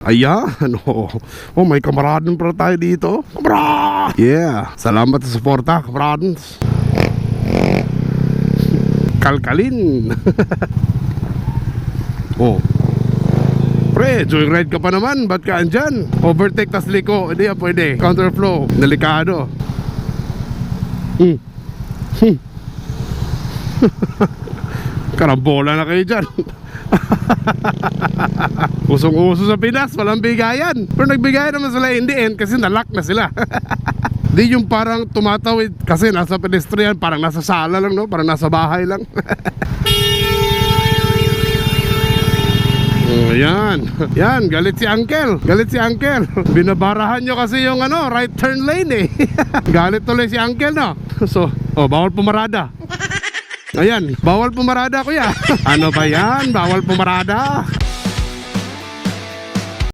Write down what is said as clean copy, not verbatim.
Ayan, oh may kamaradan para tayo dito. Kamarad! Yeah, salamat sa suporta, kamarads. Kalkalin. Oh, pre, joyride ka pa naman, ba't ka andyan? Overtake tas liko, hindi yan pwede. Counterflow, delikado. Karambola na kayo dyan. Usong-uso sa Pinas, walang bigayan. Pero nagbigayan naman sila in the end kasi nalock na sila. Di yung parang tumatawid kasi nasa pedestrian, parang nasa sala lang, no? Parang nasa bahay lang. Yan. Yan, galit si Uncle. Galit si Uncle. Binabarahan nyo kasi yung right turn lane eh. Galit tuloy si Uncle, no? So, bawal pumarada. Ayan, bawal pumarada kuya. Ano ba yan? Bawal pumarada.